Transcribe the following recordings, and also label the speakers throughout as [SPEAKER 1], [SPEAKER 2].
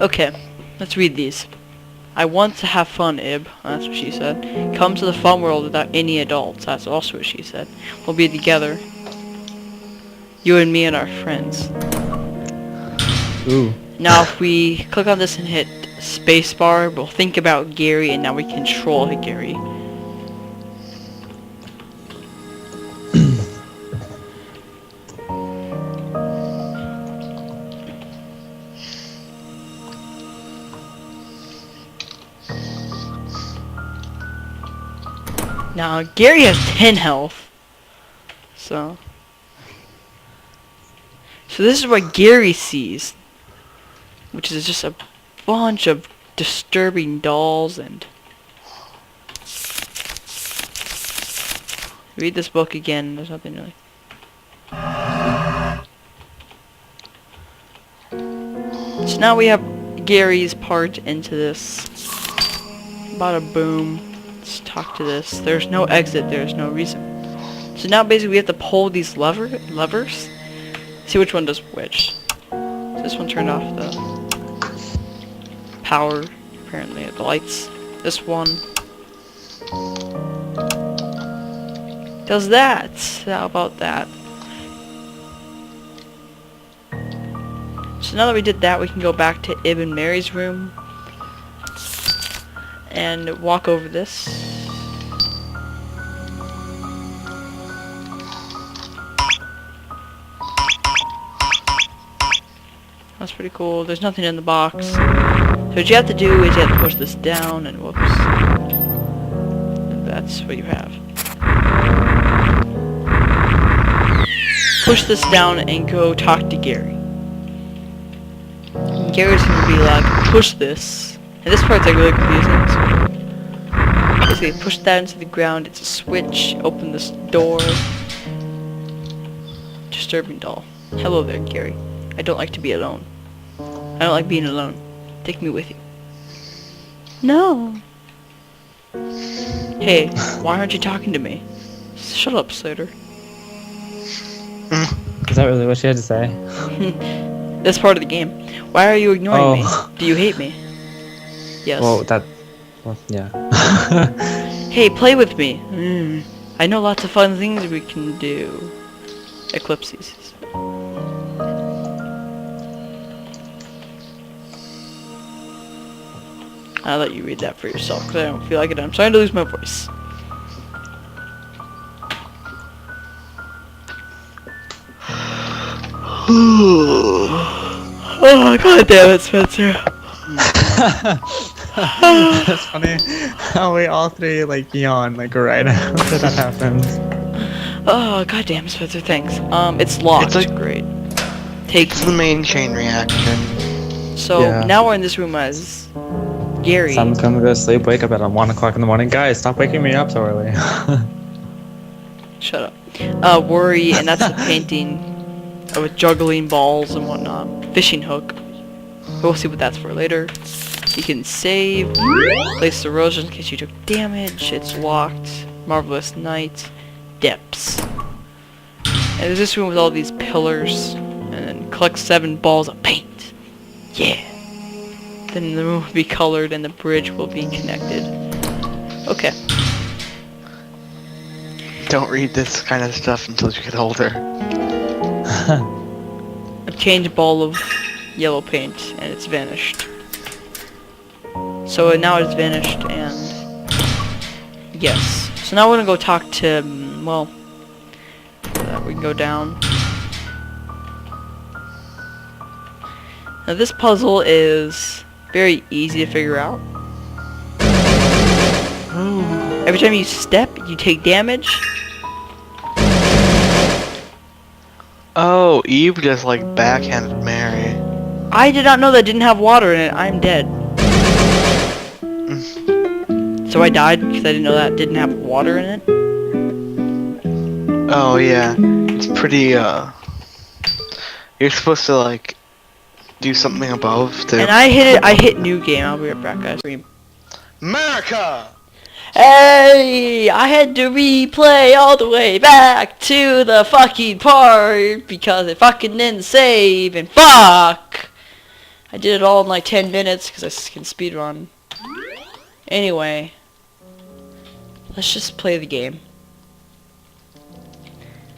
[SPEAKER 1] Okay, let's read these. I want to have fun, Ib. That's what she said. Come to the fun world without any adults. That's also what she said. We'll be together. You and me and our friends.
[SPEAKER 2] Ooh.
[SPEAKER 1] Now if we click on this and hit spacebar, we'll think about Gary and now we control Gary. Now Gary has 10 health. So this is what Gary sees, which is just a bunch of disturbing dolls. And read this book again. There's nothing really. So now we have Gary's part into this. Bada boom. Let's talk to this. There's no exit. There's no reason. So now basically we have to pull these levers. See which one does which. So this one turned off the power, apparently, the lights. This one does that. How about that? So now that we did that, we can go back to Ib and Mary's room and walk over this. That's pretty cool. There's nothing in the box. So what you have to do is you have to push this down and whoops. And that's what you have. Push this down and go talk to Gary. And Gary's gonna be like, push this. And this part's like really confusing. So basically push that into the ground, it's a switch, open this door. Disturbing doll. Hello there, Gary. I don't like to be alone. I don't like being alone. Take me with you. No. Hey, why aren't you talking to me? Shut up, Slater.
[SPEAKER 2] Is that really what she had to say?
[SPEAKER 1] That's part of the game. Why are you ignoring me? Do you hate me? Yes.
[SPEAKER 2] Well, yeah.
[SPEAKER 1] Hey, play with me. I know lots of fun things we can do. Eclipses. I'll let you read that for yourself because I don't feel like it. I'm starting to lose my voice. Oh, god damn it, Spencer.
[SPEAKER 2] That's funny how we all three like yawn like right after that happens.
[SPEAKER 1] Oh, god damn it, Spencer, thanks. It's locked.
[SPEAKER 3] It's like,
[SPEAKER 1] great. Takes
[SPEAKER 3] the main chain reaction.
[SPEAKER 1] So
[SPEAKER 2] Yeah.
[SPEAKER 1] now we're in this room as Gary.
[SPEAKER 2] So I'm gonna go to sleep, wake up at 1 o'clock in the morning. Guys, stop waking me up so early.
[SPEAKER 1] Shut up. Worry, and that's the painting with juggling balls and whatnot. Fishing hook. We'll see what that's for later. You can save. Place the rose in case you took damage. It's locked. Marvelous Night. Depths. And there's this room with all these pillars. And then collect 7 balls of paint. Yeah. Then the room will be colored and the bridge will be connected. Okay.
[SPEAKER 3] Don't read this kind of stuff until you get older.
[SPEAKER 1] I've changed a ball of yellow paint and it's vanished. So now it's vanished and yes. So now we're gonna go talk to, well, we can go down. Now this puzzle is very easy to figure out. Every time you step, you take damage.
[SPEAKER 3] Oh, Eve just like backhanded Mary.
[SPEAKER 1] I did not know that didn't have water in it. I'm dead. So I died because I didn't know that didn't have water in it.
[SPEAKER 3] Oh yeah, it's pretty. You're supposed to like do something above to.
[SPEAKER 1] And I hit it. I hit new game. I'll be right back, guys.
[SPEAKER 3] America.
[SPEAKER 1] Hey, I had to replay all the way back to the fucking part because it fucking didn't save and fuck. I did it all in like 10 minutes because I can speedrun. Anyway, let's just play the game.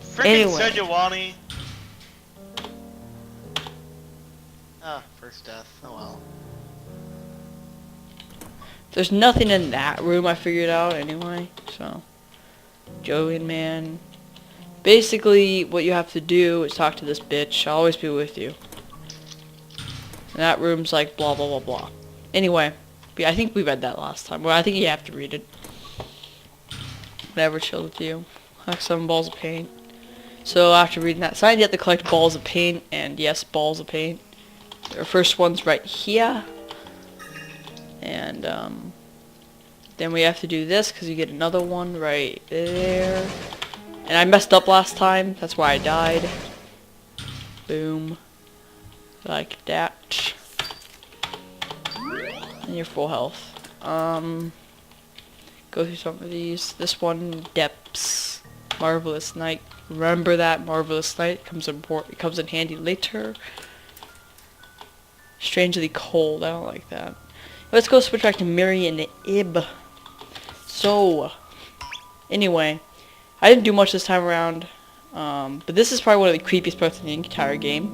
[SPEAKER 4] Freaking
[SPEAKER 1] Anyway.
[SPEAKER 4] Sejuani. Ah, first death. Oh well.
[SPEAKER 1] There's nothing in that room I figured out anyway, so. Jovian man. Basically, what you have to do is talk to this bitch. I'll always be with you. And that room's like blah blah blah blah. Anyway, I think we read that last time. Well, I think you have to read it. Whatever, chill with you. Like 7 balls of paint. So after reading that sign, you have to collect balls of paint, and yes, balls of paint. Our first one's right here. And then we have to do this because you get another one right there. And I messed up last time, that's why I died. Boom. Like that. And you're full health. Go through some of these. This one, Depths. Marvelous Night. Remember that Marvelous Night comes in handy later. Strangely cold, I don't like that. Let's go switch back to Miri and Ib. So, anyway, I didn't do much this time around, but this is probably one of the creepiest parts in the entire game.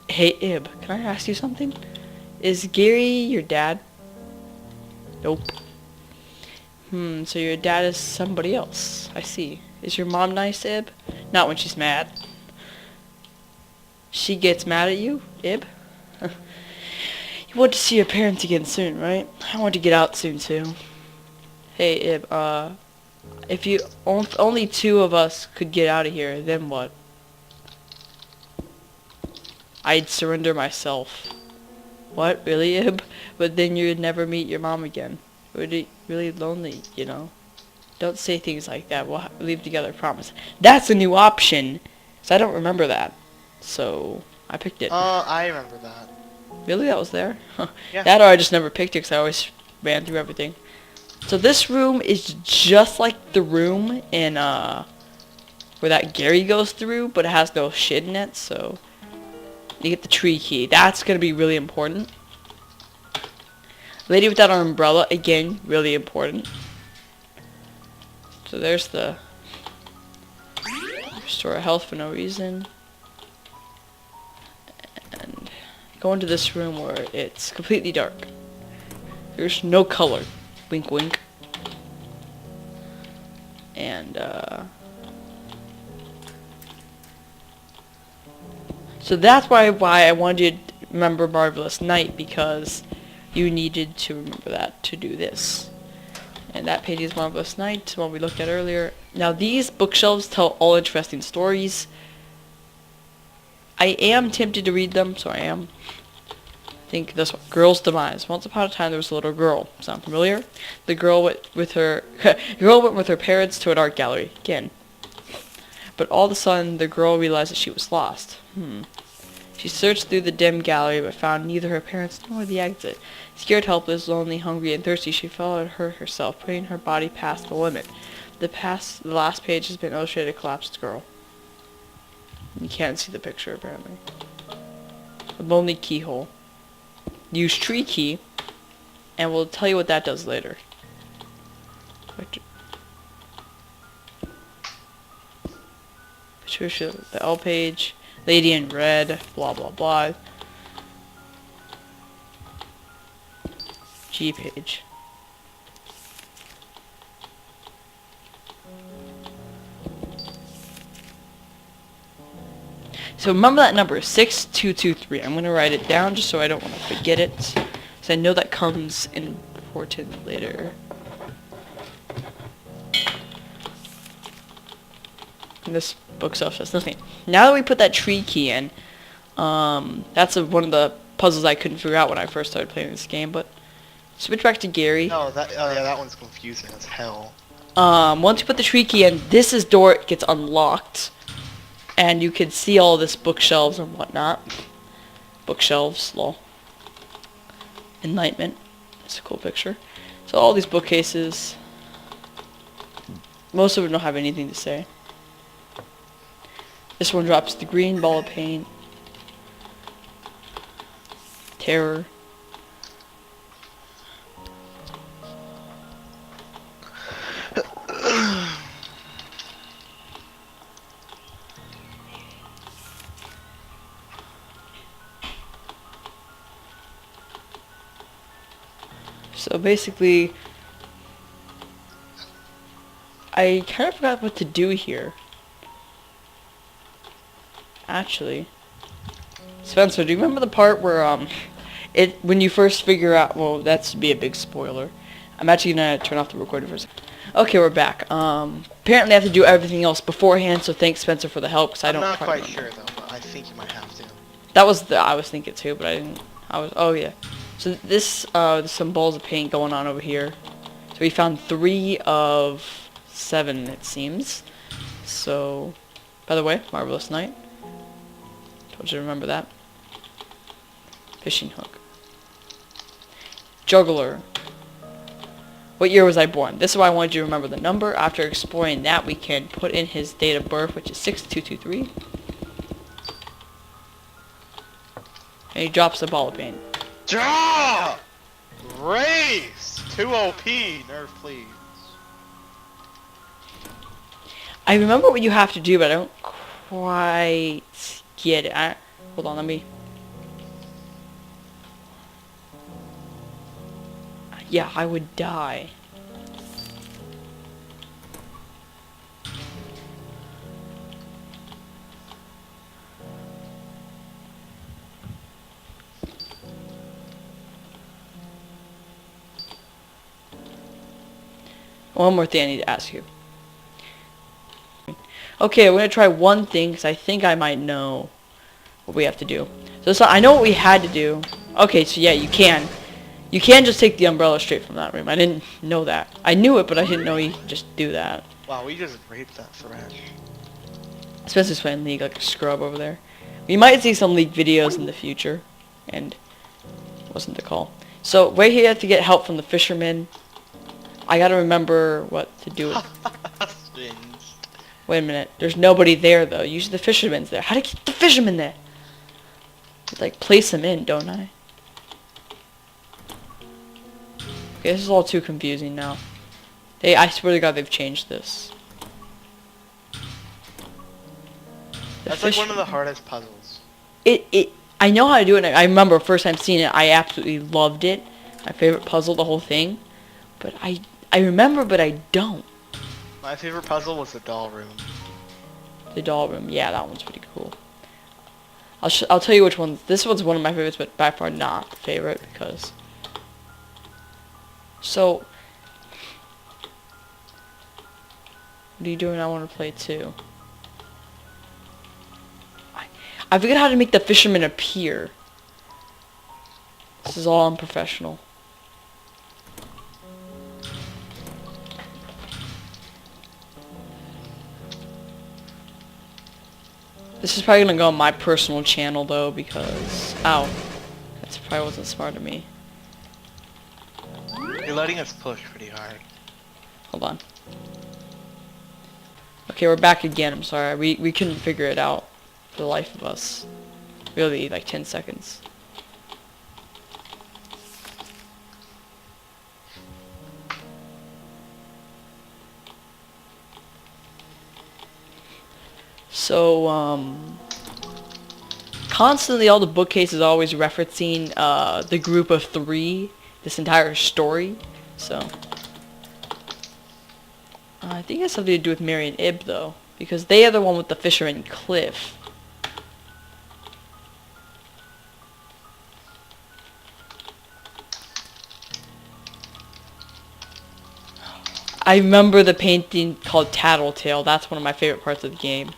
[SPEAKER 1] Hey Ib, can I ask you something? Is Gary your dad? Nope. So your dad is somebody else. I see. Is your mom nice, Ib? Not when she's mad. She gets mad at you, Ib? You want to see your parents again soon, right? I want to get out soon too. Hey Ib, if you only 2 of us could get out of here, then what? I'd surrender myself. What, really, Ib? But then you'd never meet your mom again. It would be really lonely, you know. Don't say things like that. We'll leave together, promise. That's a new option. So I don't remember that. So I picked it.
[SPEAKER 4] I remember that.
[SPEAKER 1] Really? That was there?
[SPEAKER 4] Yeah.
[SPEAKER 1] That or I just never picked it because I always ran through everything. So this room is just like the room in, where that Gary goes through, but it has no shit in it, so you get the tree key. That's going to be really important. Lady without an umbrella, again, really important. So there's the restore health for no reason. And go into this room where it's completely dark. There's no color. Wink wink. And so that's why I wanted you to remember Marvelous Night, because you needed to remember that to do this. And that page is Marvelous Night, one we looked at earlier. Now these bookshelves tell all interesting stories. I am tempted to read them, so I am. I think this one, Girl's Demise. Once upon a time there was a little girl. Sound familiar? The girl went with her parents to an art gallery. Again. But all of a sudden the girl realized that she was lost. She searched through the dim gallery but found neither her parents nor the exit. Scared, helpless, lonely, hungry, and thirsty, she fell and hurt herself, putting her body past the limit. The last page has been illustrated a collapsed girl. You can't see the picture apparently. A lonely keyhole. Use tree key, and we'll tell you what that does later. Patricia, the L page, Lady in Red, blah blah blah. G page. So remember that number, 6223. I'm going to write it down just so I don't want to forget it. Because I know that comes important later. And this bookshelf says nothing. Now that we put that tree key in, that's one of the puzzles I couldn't figure out when I first started playing this game, but switch back to Gary.
[SPEAKER 4] No, that one's confusing as hell.
[SPEAKER 1] Once you put the tree key in, this door gets unlocked. And you can see all this bookshelves and whatnot. Bookshelves, lol. Enlightenment. It's a cool picture. So all these bookcases. Most of them don't have anything to say. This one drops the green ball of paint. Terror. So basically, I kind of forgot what to do here. Actually, Spencer, do you remember the part where when you first figure out? Well, that's to be a big spoiler. I'm actually gonna turn off the recording for a second. Okay, we're back. Apparently I have to do everything else beforehand, so thanks Spencer for the help, because I
[SPEAKER 4] I'm
[SPEAKER 1] don't
[SPEAKER 4] not quite
[SPEAKER 1] remember.
[SPEAKER 4] sure though, but I think you might have to.
[SPEAKER 1] That was I was thinking too, but I didn't. Oh yeah. So this, there's some balls of paint going on over here. So we found 3 of 7, it seems. So, by the way, Marvelous Night. Told you to remember that. Fishing hook. Juggler. What year was I born? This is why I wanted you to remember the number. After exploring that, we can put in his date of birth, which is 6223. And he drops the ball of paint.
[SPEAKER 4] Draw! Race! 2 OP, nerf please.
[SPEAKER 1] I remember what you have to do, but I don't quite get it. Hold on, let me... Yeah, I would die. One more thing I need to ask you. Okay, we're gonna try one thing, because I think I might know what we have to do. So I know what we had to do. Okay, so yeah, you can. You can just take the umbrella straight from that room. I didn't know that. I knew it, but I didn't know you could just do that.
[SPEAKER 4] Wow, we just raped that fresh.
[SPEAKER 1] Spencer's playing League like a scrub over there. We might see some League videos in the future. And wasn't the call. So right here you have to get help from the fishermen. I gotta remember what to do with... Wait a minute. There's nobody there though. Usually the fisherman's there. How do I get the fisherman there? Like place them in, don't I? Okay, this is all too confusing now. I swear to God, they've changed this.
[SPEAKER 4] That's like one of the hardest puzzles.
[SPEAKER 1] I know how to do it. I remember first time seeing it, I absolutely loved it. My favorite puzzle, the whole thing. But I remember, but I don't.
[SPEAKER 4] My favorite puzzle was the doll room.
[SPEAKER 1] The doll room, yeah, that one's pretty cool. I'll tell you which one. This one's one of my favorites, but by far not favorite because. So, what are you doing? I want to play too. I figured out how to make the fisherman appear. This is all unprofessional. This is probably gonna go on my personal channel though because ow, that probably wasn't smart of me.
[SPEAKER 4] You're letting us push pretty hard.
[SPEAKER 1] Hold on. Okay, we're back again. I'm sorry. We couldn't figure it out for the life of us. Really, like 10 seconds. So, constantly all the bookcases are always referencing the group of 3 this entire story. So, I think it has something to do with Mary and Ib though, because they are the one with the fisherman Cliff. I remember the painting called Tattletale. That's one of my favorite parts of the game.